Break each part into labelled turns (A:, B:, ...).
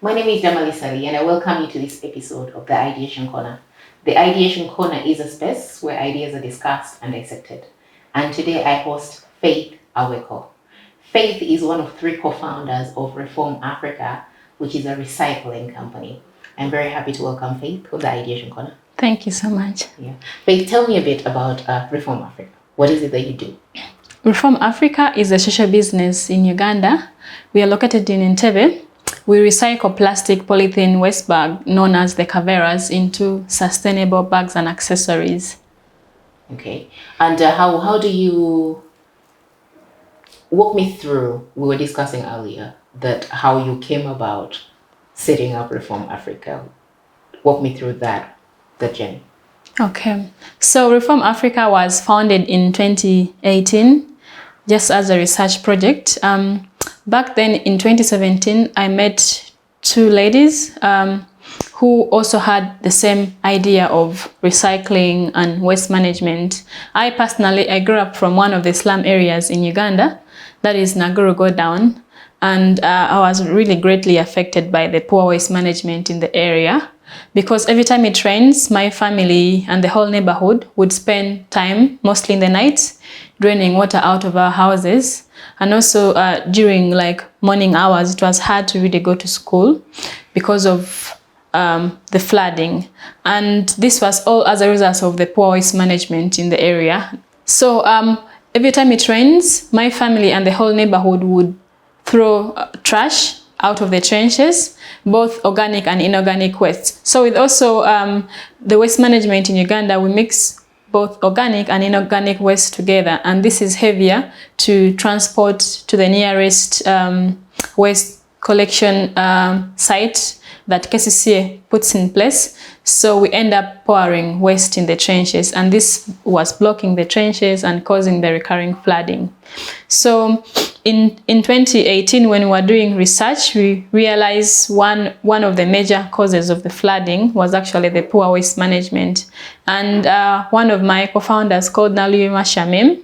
A: My name is Damali Sali, and I welcome you to this episode of the Ideation Corner. The Ideation Corner is a space where ideas are discussed and dissected. And today I host Faith Aweko. Faith is one of 3 co-founders of Reform Africa, which is a recycling company. I'm very happy to welcome Faith to the Ideation Corner.
B: Thank you so much.
A: Yeah. Faith, tell me a bit about Reform Africa. What is it that you do?
B: Reform Africa is a social business in Uganda. We are located in Entebbe. We recycle plastic polythene waste bag known as the caveras into sustainable bags and accessories.
A: Okay. And how do you walk me through? We were discussing earlier that how you came about setting up Reform Africa. Walk me through that journey.
B: Okay. So Reform Africa was founded in 2018 just as a research project. Back then in 2017, I met 2 ladies who also had the same idea of recycling and waste management. I grew up from one of the slum areas in Uganda, that is Naguru Go Down, and I was really greatly affected by the poor waste management in the area, because every time it rains, my family and the whole neighborhood would spend time, mostly in the night, draining water out of our houses. And also during morning hours, it was hard to really go to school because of the flooding. And this was all as a result of the poor waste management in the area. So every time it rains, my family and the whole neighborhood would throw trash out of the trenches, both organic and inorganic waste. So with also the waste management in Uganda, we mix both organic and inorganic waste together, and this is heavier to transport to the nearest waste collection site that KCCA puts in place. So we end up pouring waste in the trenches, and this was blocking the trenches and causing the recurring flooding. So in 2018, when we were doing research, we realized one of the major causes of the flooding was actually the poor waste management. And one of my co-founders, called Naluyima Shamim,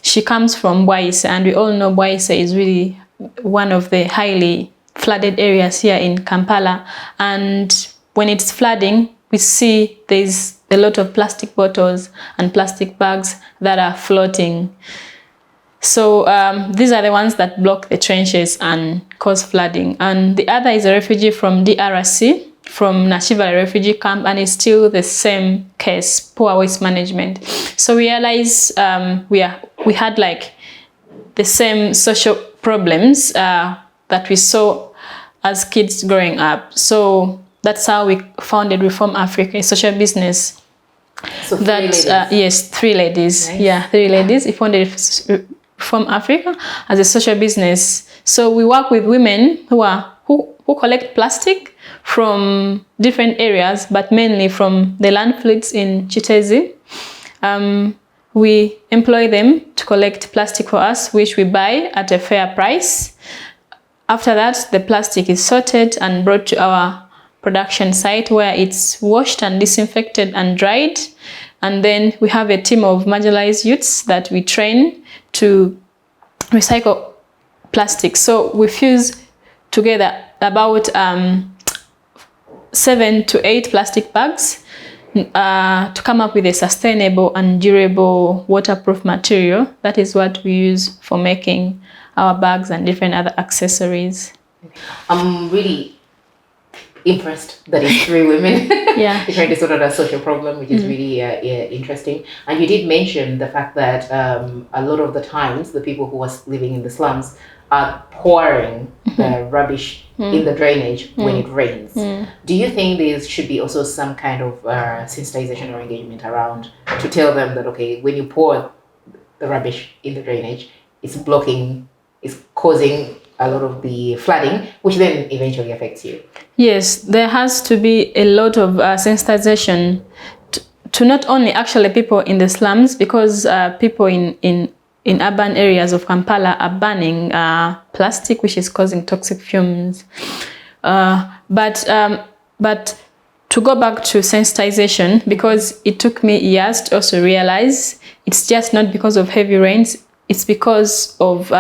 B: she comes from Bwaise, and we all know Bwaise is really one of the highly flooded areas here in Kampala. And when it's flooding, we see there's a lot of plastic bottles and plastic bags that are floating. So these are the ones that block the trenches and cause flooding. And the other is a refugee from DRC, from Nashiva refugee camp, and it's still the same case, poor waste management. So we realized we had the same social problems that we saw as kids growing up. So that's how we founded Reform Africa, a social business.
A: So 3 ladies.
B: Yes, 3 ladies.
A: Nice.
B: Yeah, 3 ladies. We founded Reform Africa as a social business. So we work with women who collect plastic from different areas, but mainly from the landfills in Chitezi. We employ them to collect plastic for us, which we buy at a fair price. After that, the plastic is sorted and brought to our production site, where it's washed and disinfected and dried. And then we have a team of marginalized youths that we train to recycle plastic. So we fuse together about 7 to 8 plastic bags to come up with a sustainable and durable waterproof material. That is what we use for making our bags and different other accessories.
A: I'm really impressed that it's 3 women.
B: Yeah.
A: Trying to sort out a social problem, which is really interesting. And you did mention the fact that a lot of the times the people who are living in the slums are pouring the rubbish in the drainage when it rains. Do you think there should be also some kind of sensitization or engagement around to tell them that, okay, when you pour the rubbish in the drainage, it's causing a lot of the flooding, which then eventually affects you? Yes,
B: there has to be a lot of sensitization to not only actually people in the slums, because people in urban areas of Kampala are burning plastic, which is causing toxic fumes. But to go back to sensitization, because it took me years to also realize it's just not because of heavy rains. it's because of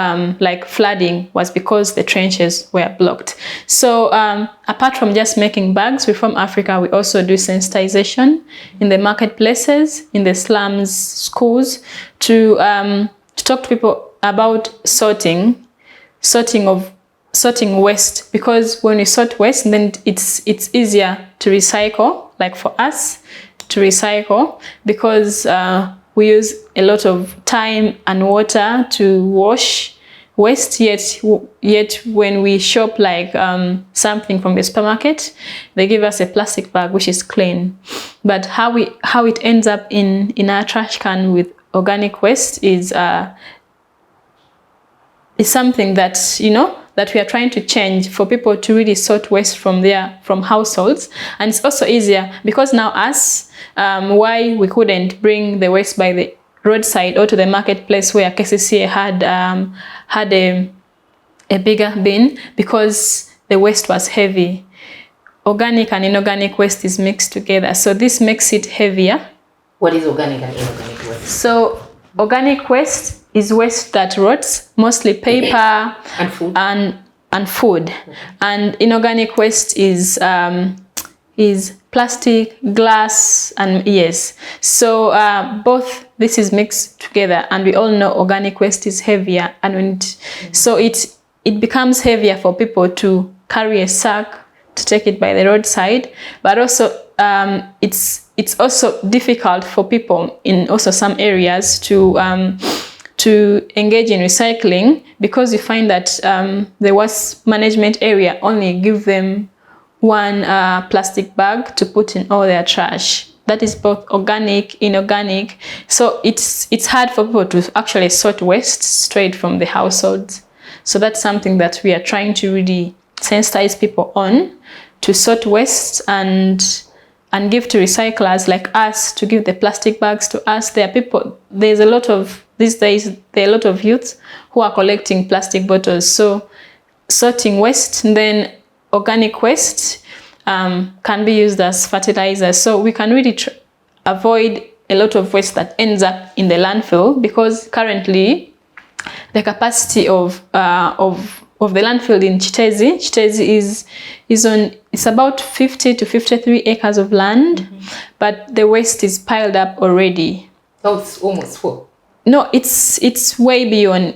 B: like flooding, was because the trenches were blocked. So apart from just making bags, Reform Africa, we also do sensitization in the marketplaces, in the slums, schools, to talk to people about sorting waste, because when we sort waste, then it's easier to recycle, like for us to recycle, because we use a lot of time and water to wash waste, yet when we shop like something from the supermarket, they give us a plastic bag which is clean. But how it ends up in our trash can with organic waste is something that, you know, that we are trying to change, for people to really sort waste from households. And it's also easier because now why we couldn't bring the waste by the roadside or to the marketplace where KCCA had a bigger bin, because the waste was heavy. Organic and inorganic waste is mixed together, so this makes it heavier.
A: What is organic and inorganic waste?
B: So organic waste is waste that rots, mostly paper
A: and food.
B: And food. And inorganic waste is plastic, glass, and yes. So both this is mixed together, and we all know organic waste is heavier, and so it becomes heavier for people to carry a sack to take it by the roadside, but also it's also difficult for people in also some areas to engage in recycling, because you find that the waste management area only give them one plastic bag to put in all their trash. That is both organic, inorganic. So it's hard for people to actually sort waste straight from the households. So that's something that we are trying to really sensitize people on, to sort waste and give to recyclers like us, to give the plastic bags to us. These days, there are a lot of youth who are collecting plastic bottles. So sorting waste, then organic waste can be used as fertilizer. So we can really avoid a lot of waste that ends up in the landfill, because currently the capacity of the landfill in Chitezi is about 50 to 53 acres of land, but the waste is piled up already.
A: Oh, it's almost full.
B: No, it's way beyond.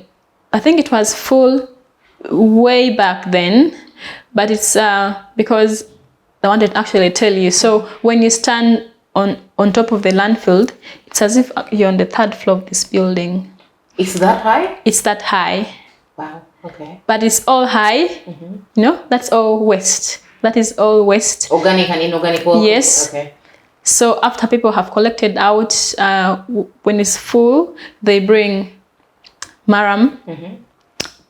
B: I think it was full way back then, but it's because I wanted to actually tell you. So when you stand on top of the landfill, it's as if you're on the 3rd floor of this building.
A: It's that high?
B: It's that high.
A: Wow, okay.
B: But it's all high. That's all waste. That is all waste.
A: Organic and inorganic waste?
B: Yes.
A: Okay.
B: So after people have collected out, when it's full, they bring maram,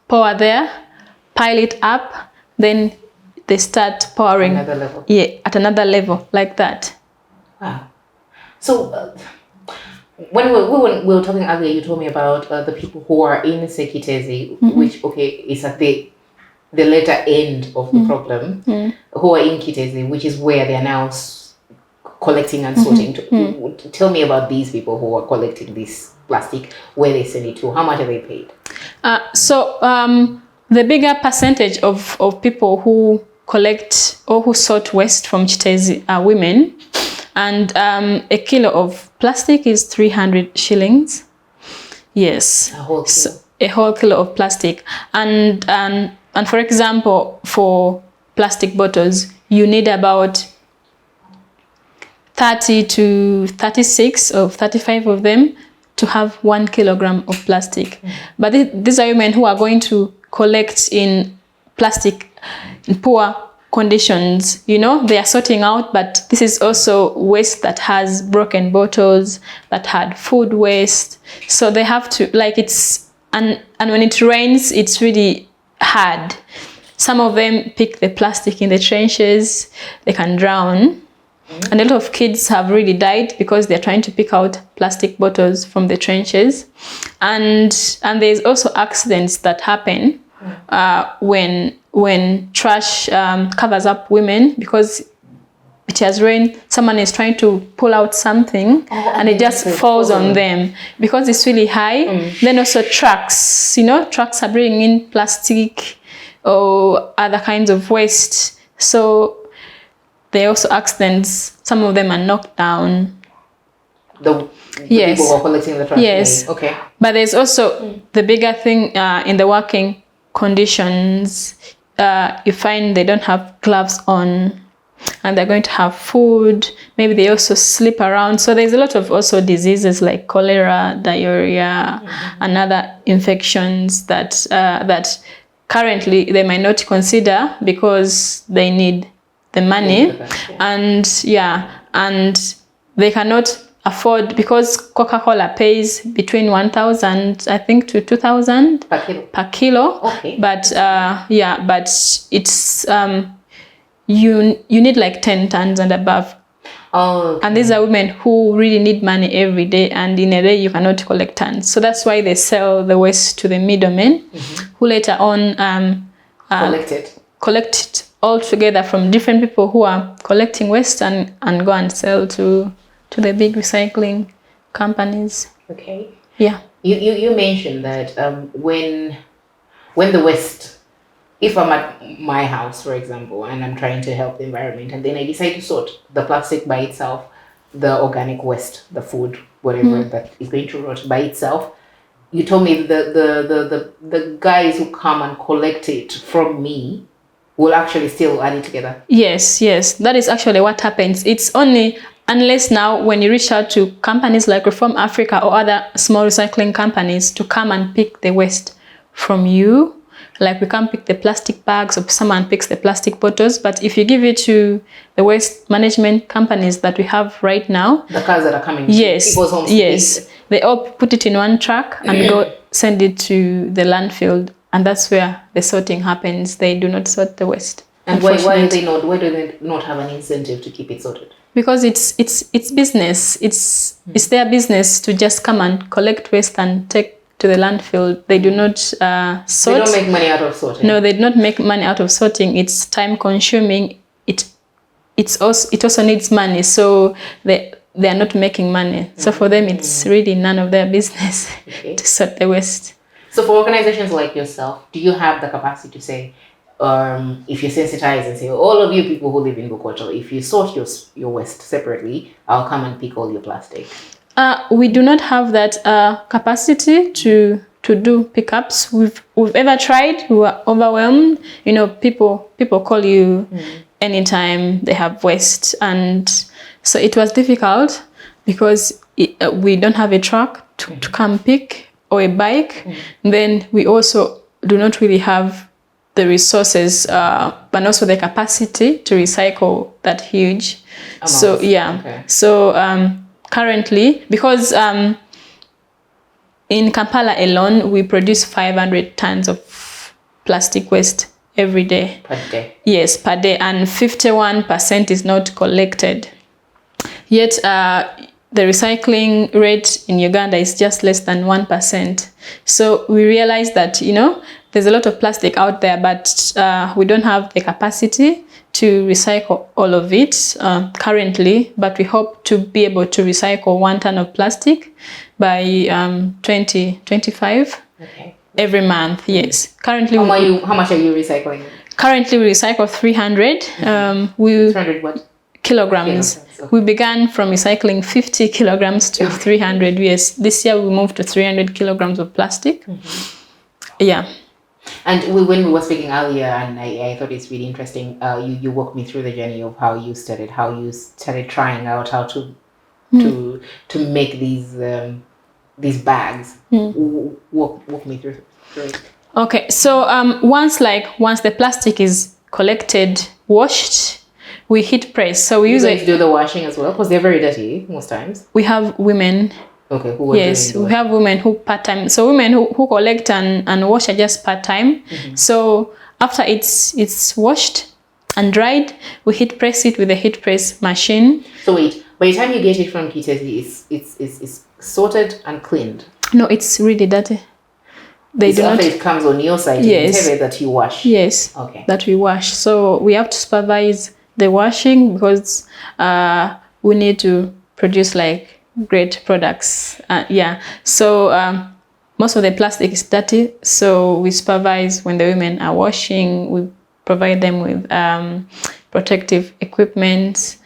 B: pour there, pile it up, then they start pouring.
A: Another level.
B: Yeah, at another level, like that.
A: Wow. So when we were talking earlier, you told me about the people who are in Sekitezi, which, is at the later end of the problem, who are in Kitezi, which is where they are now collecting and sorting. Tell me about these people who are collecting this plastic, where they send it to, how much are they paid?
B: So the bigger percentage of people who collect or who sort waste from Chitezi are women, and a kilo of plastic is 300 shillings. Yes.
A: A whole kilo.
B: So, a whole kilo of plastic, and for example, for plastic bottles, you need about 30 to 36 or 35 of them to have 1 kilogram of plastic. But these are women who are going to collect in plastic in poor conditions. They are sorting out, but this is also waste that has broken bottles, that had food waste. So they have to, and when it rains, it's really hard. Some of them pick the plastic in the trenches, they can drown. And a lot of kids have really died because they're trying to pick out plastic bottles from the trenches. And there's also accidents that happen when trash covers up women, because it has rained, someone is trying to pull out something, and it just falls on them because it's really high. Then also trucks, trucks are bringing in plastic or other kinds of waste. So there are also accidents. Some of them are knocked down.
A: The people who are collecting the trash.
B: Yes.
A: Okay.
B: But there's also the bigger thing in the working conditions. You find they don't have gloves on, and they're going to have food. Maybe they also sleep around. So there's a lot of also diseases like cholera, diarrhea, and other infections that currently they might not consider because they need the money, and they cannot afford, because Coca-Cola pays between 1,000, I think, to 2,000 per kilo.
A: Okay.
B: But but it's you need like 10 tons and above.
A: Oh. Okay.
B: And these are women who really need money every day, and in a day you cannot collect tons. So that's why they sell the waste to the middlemen, who later on collect it all together from different people who are collecting waste and go and sell to the big recycling companies.
A: Okay.
B: Yeah.
A: You mentioned that when the waste, if I'm at my house, for example, and I'm trying to help the environment, and then I decide to sort the plastic by itself, the organic waste, the food, whatever that is going to rot by itself, you told me the guys who come and collect it from me will actually still add it together.
B: Yes, that is actually what happens. It's only unless now when you reach out to companies like Reform Africa or other small recycling companies to come and pick the waste from you, like we can't pick the plastic bags or someone picks the plastic bottles, but if you give it to the waste management companies that we have right now,
A: the cars that are coming to people's homes,
B: they all put it in one truck and go send it to the landfill, and that's where the sorting happens. They do not sort the waste.
A: And why do they not have an incentive to keep it sorted?
B: Because it's business. It's their business to just come and collect waste and take to the landfill. They do not sort.
A: They don't make money out of sorting.
B: No, they do not make money out of sorting. It's time consuming. It also needs money. So they are not making money. So for them, it's really none of their business to sort the waste.
A: So for organizations like yourself, do you have the capacity to say, if you sensitize and say, all of you people who live in Bukoto, if you sort your waste separately, I'll come and pick all your plastic?
B: We do not have that capacity to do pickups. We've ever tried. We were overwhelmed. People call you anytime they have waste, and so it was difficult because we don't have a truck to come pick or a bike. Then we also do not really have the resources, but also the capacity to recycle that huge. So So currently, because in Kampala alone, we produce 500 tons of plastic waste every day.
A: Per day? Yes,
B: per day, and 51% is not collected. Yet the recycling rate in Uganda is just less than 1%. So we realized that, there's a lot of plastic out there, but we don't have the capacity to recycle all of it currently, but we hope to be able to recycle 1 ton of plastic by 2025 every month. Yes. Currently,
A: how much are you recycling?
B: Currently, we recycle 300.
A: 300 what?
B: Kilograms. Okay. We began from recycling 50 kilograms to 300. Yes. This year we moved to 300 kilograms of plastic. Yeah.
A: And when we were speaking earlier, and I thought it's really interesting, you walked me through the journey of how you started trying out how to make these bags. Walk me through it.
B: Okay, so once the plastic is collected, washed, we heat press. So we usually
A: do the washing as well, because they're very dirty most times.
B: We have women.
A: Okay,
B: we have women who part-time. So women who collect and wash are just part-time. So after it's washed and dried, we heat press it with a heat press machine.
A: So wait, by the time you get it from Kitezi, it's sorted and cleaned?
B: No, it's really dirty.
A: After it comes on your side,
B: yes,
A: that you wash?
B: Yes,
A: okay,
B: that we wash. So we have to supervise the washing because we need to produce like great products. So most of the plastic is dirty, so we supervise when the women are washing. We provide them with protective equipment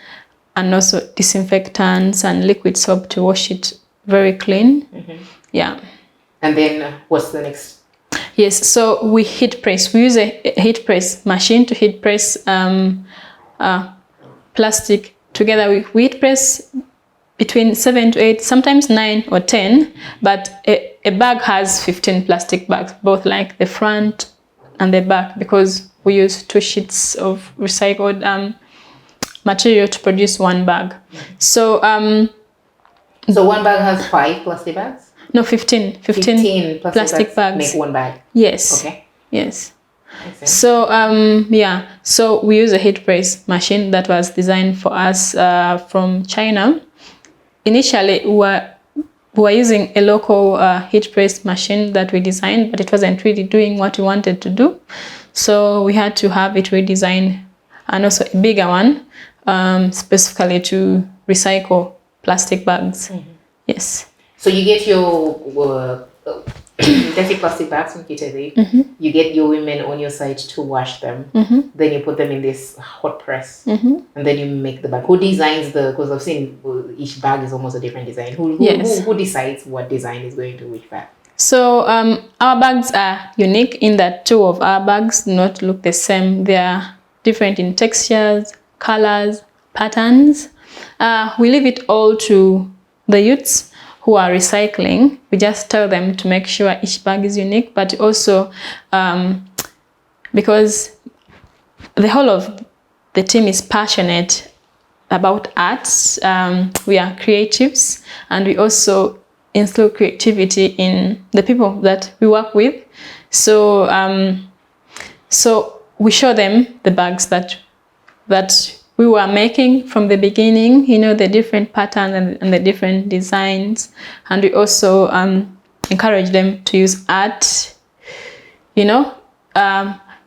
B: and also disinfectants and liquid soap to wash it very clean. Yeah.
A: And then what's the next?
B: Yes, so we heat press. We use a heat press machine to heat press plastic together. We heat press between 7 to 8, sometimes 9 or 10, but a bag has 15 plastic bags, both like the front and the back, because we use 2 sheets of recycled material to produce 1 bag. So
A: so 1 bag has 5 plastic bags?
B: No, 15 plastic bags
A: make 1 bag.
B: Yes.
A: Okay.
B: Yes. So so we use a heat press machine that was designed for us from China. Initially we were using a local heat press machine that we designed, but it wasn't really doing what we wanted to do, so we had to have it redesigned, and also a bigger one specifically to recycle plastic bags. Yes.
A: So you get your dirty plastic bags from EP30. You get your women on your site to wash them. Then you put them in this hot press, and then you make the bag. Who designs because I've seen each bag is almost a different design. Who decides what design is going to which bag?
B: So our bags are unique in that 2 of our bags do not look the same. They are different in textures, colors, patterns. We leave it all to the youths who are recycling. We just tell them to make sure each bag is unique, but also because the whole of the team is passionate about arts, we are creatives, and we also instill creativity in the people that we work with. So so we show them the bags that we were making from the beginning, the different patterns and the different designs. And we also encourage them to use art,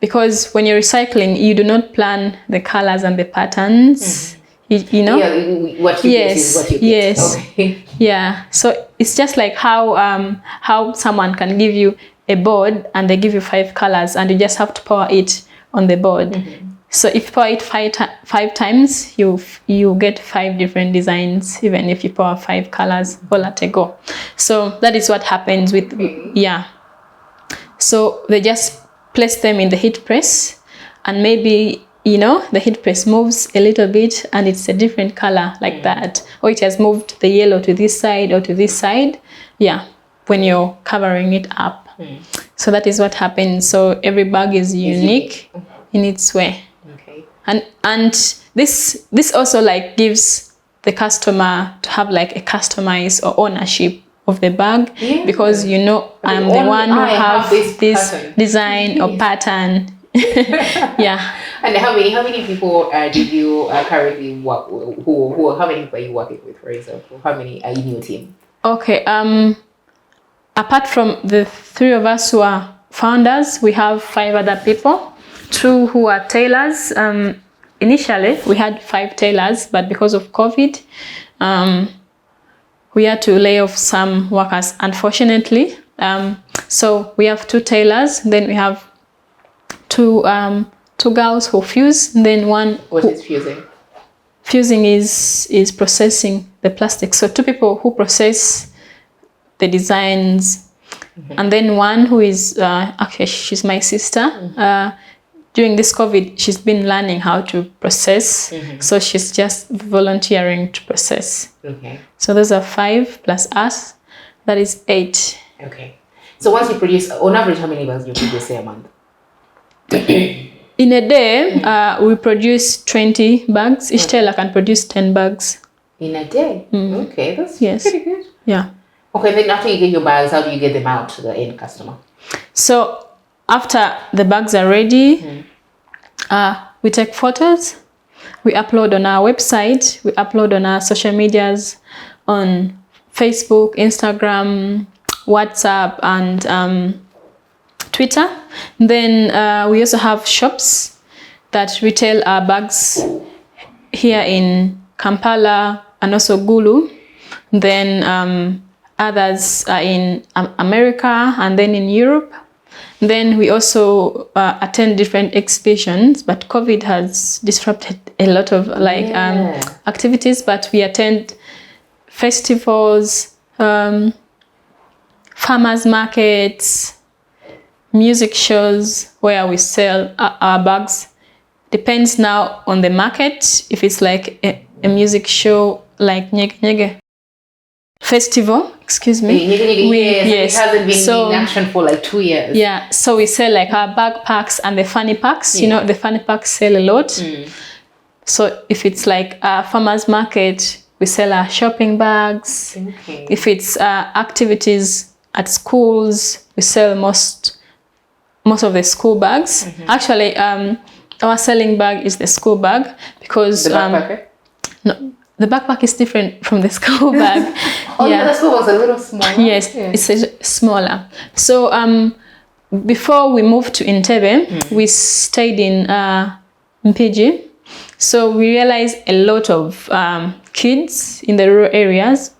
B: because when you're recycling, you do not plan the colors and the patterns,
A: what you get is what you get.
B: Yes.
A: Okay.
B: Yeah. So it's just like how someone can give you a board and they give you 5 colors and you just have to pour it on the board. So if you pour it 5 times, you get 5 different designs, even if you pour 5 colors all at a go. So that is what happens with, So they just place them in the heat press, and maybe, the heat press moves a little bit and it's a different color like that. Or it has moved the yellow to this side or to this side. Yeah, when you're covering it up. So that is what happens. So every bag is unique in its way. And this also like gives the customer to have like a customized or ownership of the bag, because I'm the one who have this design or pattern. And
A: how many people did you currently work with? How many people are you working with, for example? How many are in your team?
B: Okay, apart from the 3 of us who are founders, we have 5 other people. 2 who are tailors. Initially, we had 5 tailors, but because of COVID, we had to lay off some workers, unfortunately. So we have 2 tailors. Then we have 2 girls who fuse. Then one.
A: What is fusing?
B: Fusing is processing the plastic. So 2 people who process the designs, and then one who is actually she's my sister. During this COVID, she's been learning how to process. So she's just volunteering to process. Okay. So those are 5 plus us. That is 8.
A: Okay. So once you produce, on average, how many bags do you produce a month?
B: In a day, we produce 20 bags. Each tailor can produce 10 bags.
A: In a day? Okay, that's pretty good.
B: Yeah.
A: Okay, then after you get your bags, how do you get them out to the end customer?
B: So after the bags are ready, we take photos, we upload on our website, we upload on our social medias, on Facebook, Instagram, WhatsApp, and Twitter. Then we also have shops that retail our bags here in Kampala and also Gulu. Then others are in America and then in Europe. Then we also attend different exhibitions, but COVID has disrupted a lot of activities, but we attend festivals, farmers markets, music shows where we sell our bags. Depends now on the market. If it's like a music show like Nyege Nyege Festival, excuse me.
A: Yes. It hasn't been in action for like 2 years.
B: Yeah, so we sell like our backpacks and the fanny packs. You know, the fanny packs sell a lot. So if it's like a farmer's market, we sell our shopping bags.
A: Okay.
B: If it's activities at schools, we sell most of the school bags. Actually, our selling bag is the school bag because
A: the backpack.
B: No, the backpack is different from the school bag.
A: The school was a little smaller.
B: Yes, it's smaller. So before we moved to Entebbe, we stayed in Mpigi. So we realized a lot of kids in the rural areas,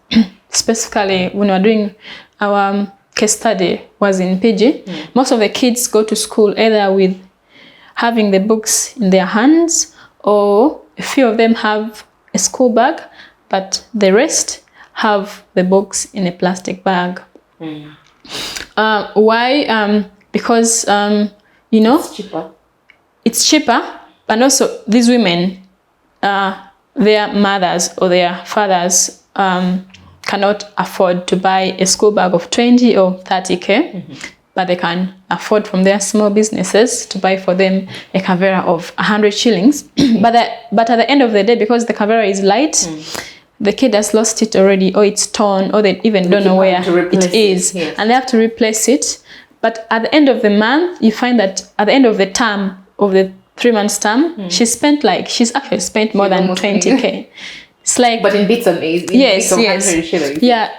B: specifically when we were doing our case study was in Mpigi. Most of the kids go to school either with having the books in their hands, or a few of them have a school bag, but the rest have the books in a plastic bag. Why? Because you know, it's cheaper, and also these women, their mothers or their fathers cannot afford to buy a school bag of 20 or 30K, but they can afford from their small businesses to buy for them a kavera of 100 shillings. But at the end of the day, because the kavera is light, the kid has lost it already, or it's torn, or they even don't know where it is, and they have to replace it. But at the end of the month, you find that at the end of the term, of the 3 months term, she's actually spent more than 20K. It's like,
A: but in bits and bits of 100 shillings.
B: Yeah.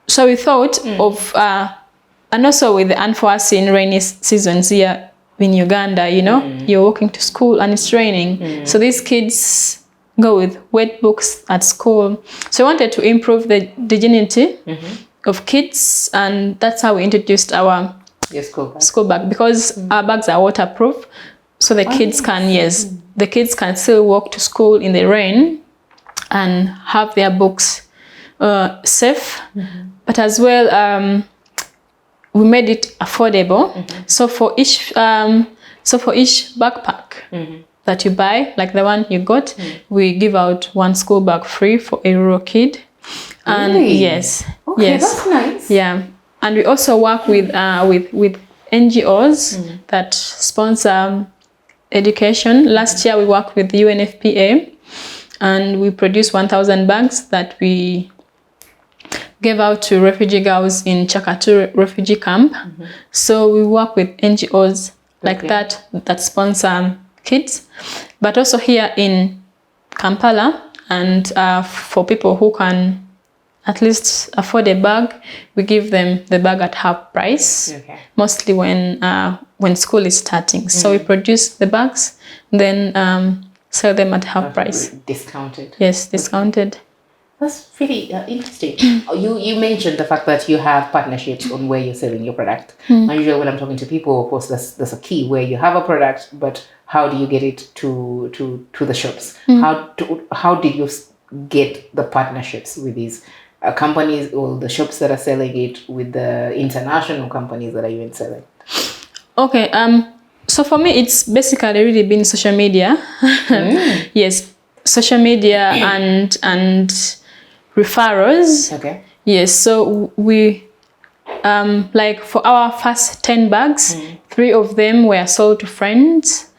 B: So we thought of, and also with the unforeseen rainy seasons here in Uganda, you know, you're walking to school and it's raining. So these kids go with wet books at school. So we wanted to improve the dignity of kids, and that's how we introduced our school bag, because our bags are waterproof. So the kids can still walk to school in the rain and have their books safe. But as well, we made it affordable. So for each backpack that you buy, like the one you got, we give out one school bag free for a rural kid. And yes,
A: that's nice.
B: Yeah, and we also work with NGOs that sponsor education. Last year we worked with the UNFPA, and we produced 1,000 bags that we gave out to refugee girls in Chakatu refugee camp. So we work with NGOs like that sponsor kids, but also here in Kampala, and for people who can at least afford a bag, we give them the bag at half price. Mostly when school is starting. So we produce the bags, then sell them at half price.
A: Discounted.
B: Yes, discounted.
A: That's really interesting. You mentioned the fact that you have partnerships on where you're selling your product. Usually when I'm talking to people, of course, that's a key, where you have a product, but how do you get it to the shops? How did you get the partnerships with these companies, or the shops that are selling it, with the international companies that are even selling?
B: Okay. So for me, it's basically really been social media. Yes, social media and referrals.
A: Okay.
B: Yes. So we like for our first 10 bags, 3 of them were sold to friends,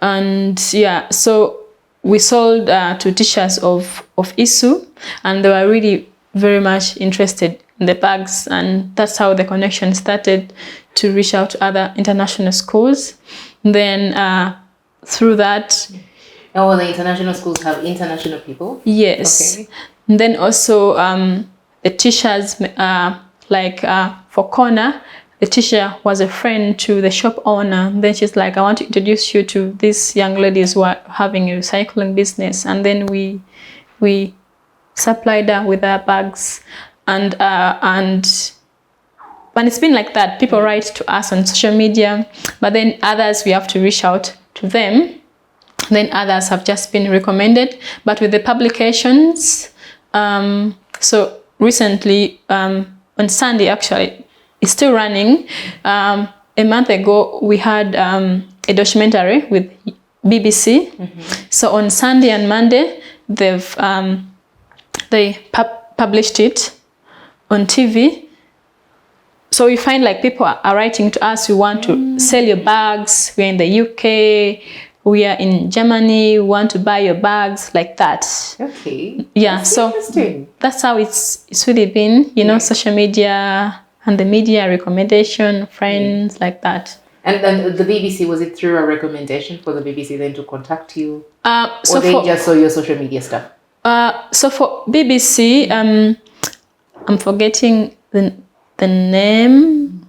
B: and yeah, so we sold to teachers of ISU, and they were really very much interested in the bags, and that's how the connection started to reach out to other international schools. Then through that,
A: the international schools have international people?
B: Yes.
A: Okay.
B: And then also the teachers, like for corner, the teacher was a friend to the shop owner. Then she's like, I want to introduce you to these young ladies who are having a recycling business. And then we supplied her with our bags. And it's been like that. People write to us on social media, but then others, we have to reach out to them. Then others have just been recommended. But with the publications, so recently, on Sunday actually, it's still running. A month ago, we had a documentary with BBC. So on Sunday and Monday, they published it on TV. So we find like people are writing to us, we want to sell your bags, we're in the UK, we are in Germany, we want to buy your bags, like that.
A: Okay.
B: Yeah,
A: That's
B: so
A: interesting.
B: that's how it's really been, you know, social media and the media recommendation, friends, like that.
A: And then the BBC, was it through a recommendation for the BBC then to contact you?
B: So
A: or they just saw your social media stuff?
B: So for BBC, I'm forgetting the name.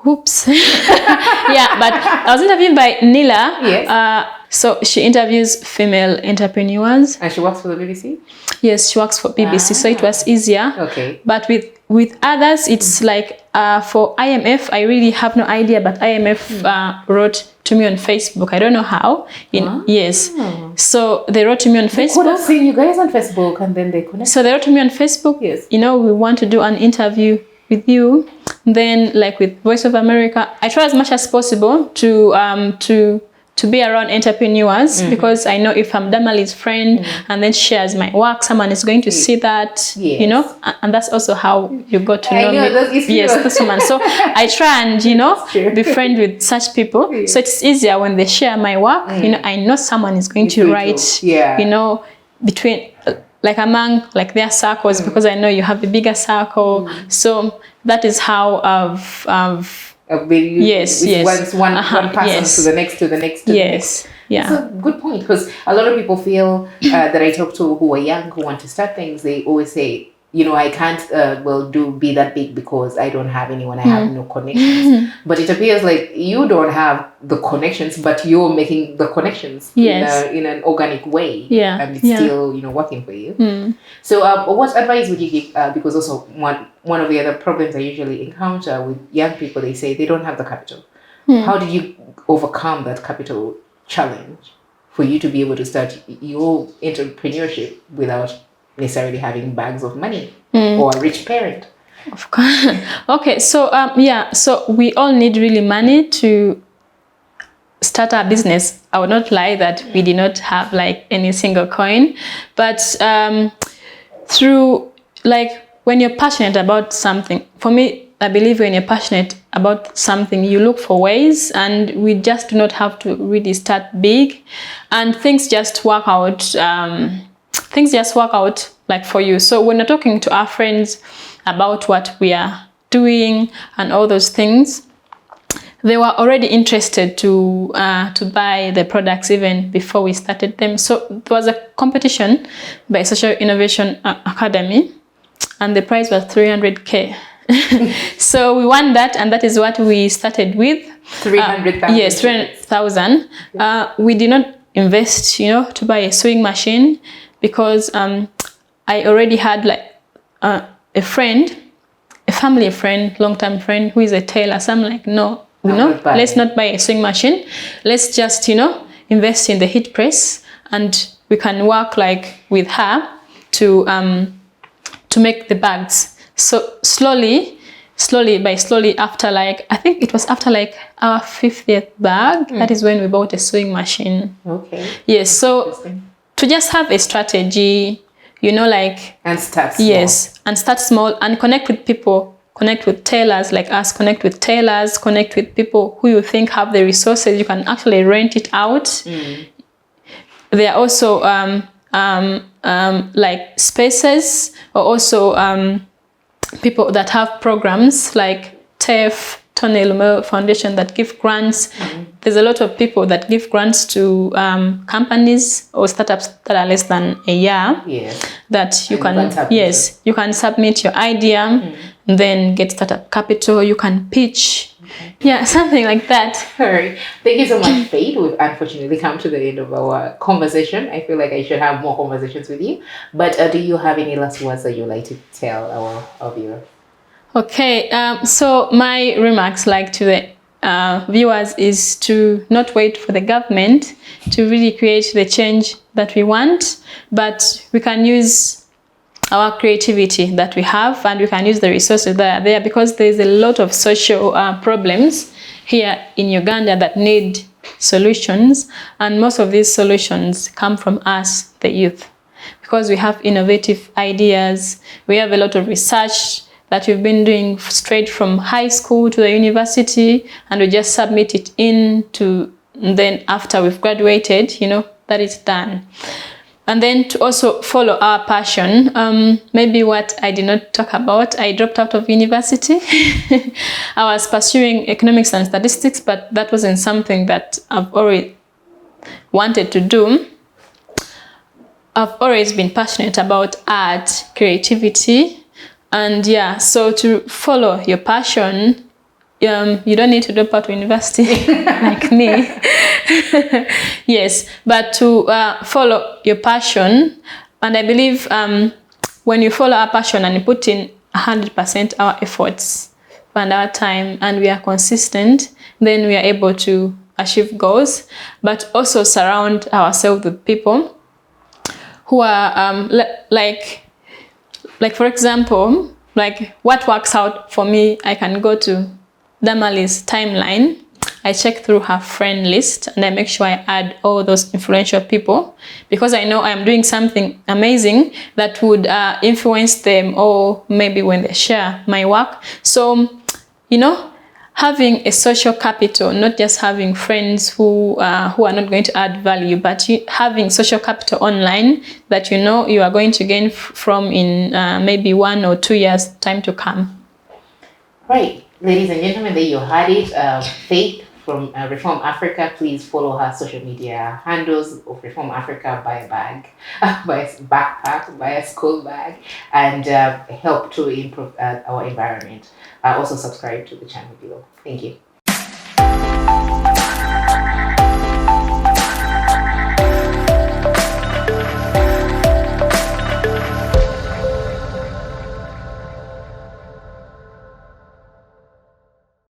B: Oops. Yeah, but I was interviewed by Nila.
A: Yes.
B: So she interviews female entrepreneurs.
A: And she works for the BBC?
B: Yes, she works for BBC, so it was easier.
A: Okay.
B: But with others, it's like for IMF, I really have no idea, but IMF wrote to me on Facebook. I don't know how. Yes. So they wrote to me on Facebook.
A: Could have seen you guys on Facebook and then they connected.
B: So they wrote to me on Facebook.
A: Yes.
B: You know, we want to do an interview with you. Then, like with Voice of America, I try as much as possible to be around entrepreneurs, because I know if I'm Damali's friend and then shares my work, someone is going to see that, you know, and that's also how you got to know me. Yes, this woman. So I try and, you know, be friends with such people. So it's easier when they share my work. You know, I know someone is going to write, you know, between, like among like their circles, because I know you have a bigger circle. So that is how I've yes.
A: One person to the next, to the next, to the next.
B: Yeah.
A: That's a good point, because a lot of people feel that I talk to who are young, who want to start things, they always say, you know, I can't be that big because I don't have anyone, I have no connections. But it appears like you don't have the connections, but you're making the connections in an organic way. And it's still, you know, working for you. So what advice would you give? Because also one of the other problems I usually encounter with young people, they say they don't have the capital. How did you overcome that capital challenge for you to be able to start your entrepreneurship without necessarily having bags of money or a rich parent?
B: Of course. Okay, so so we all need really money to start our business. I would not lie that we did not have like any single coin, but through, like, when you're passionate about something, for me, I believe when you're passionate about something, you look for ways, and we just do not have to really start big, and things just work out. Like for you. So when you're talking to our friends about what we are doing and all those things, they were already interested to buy the products even before we started them. So there was a competition by Social Innovation Academy, and the prize was 300K. So we won that, and that is what we started with.
A: 300,000.
B: Yes, 300,000. We did not invest, you know, to buy a sewing machine, because I already had like a family friend, long-term friend who is a tailor. So I'm like, no, let's not buy a sewing machine. Let's just, you know, invest in the heat press, and we can work like with her to make the bags. So slowly, after like, I think it was after like our 50th bag, that is when we bought a sewing machine.
A: Okay.
B: Yes, so to just have a strategy, you know, like...
A: And start small.
B: Yes, and start small and connect with people, connect with tailors like us, connect with tailors, connect with people who you think have the resources. You can actually rent it out. There are also like spaces, or also people that have programs like TEF, Tony Lumel Foundation, that give grants. There's a lot of people that give grants to companies or startups that are less than a year. That you can you can submit your idea, then get startup capital. You can pitch. Okay. Yeah, something like that.
A: All right. Thank you so much, Faith. We've unfortunately come to the end of our conversation. I feel like I should have more conversations with you. But do you have any last words that you'd like to tell our viewers?
B: Okay. So my remarks, like to the viewers, is to not wait for the government to really create the change that we want, but we can use our creativity that we have, and we can use the resources that are there, because there's a lot of social problems here in Uganda that need solutions, and most of these solutions come from us, the youth, because we have innovative ideas. We have a lot of research that we've been doing straight from high school to the university, and we just submit it in to, then after we've graduated, you know, that is done. And then to also follow our passion. Maybe what I did not talk about, I dropped out of university. I was pursuing economics and statistics, but that wasn't something that I've always wanted to do. I've always been passionate about art, creativity, and yeah, so to follow your passion, you don't need to drop out of university like me. Yes, but to follow your passion, and I believe when you follow our passion and you put in 100% our efforts and our time, and we are consistent, then we are able to achieve goals, but also surround ourselves with people who are like for example, like what works out for me, I can go to Damali's timeline, I check through her friend list, and I make sure I add all those influential people, because I know I'm doing something amazing that would influence them, or maybe when they share my work. So, you know, having a social capital, not just having friends who are not going to add value, but having social capital online that you know you are going to gain from in maybe 1 or 2 years time to come.
A: Right. Ladies and gentlemen, there you had it. Faith from Reform Africa. Please follow her social media handles of Reform Africa. Buy a bag, buy a backpack, buy a school bag, and help to improve our environment. Also subscribe to the channel below. Thank you.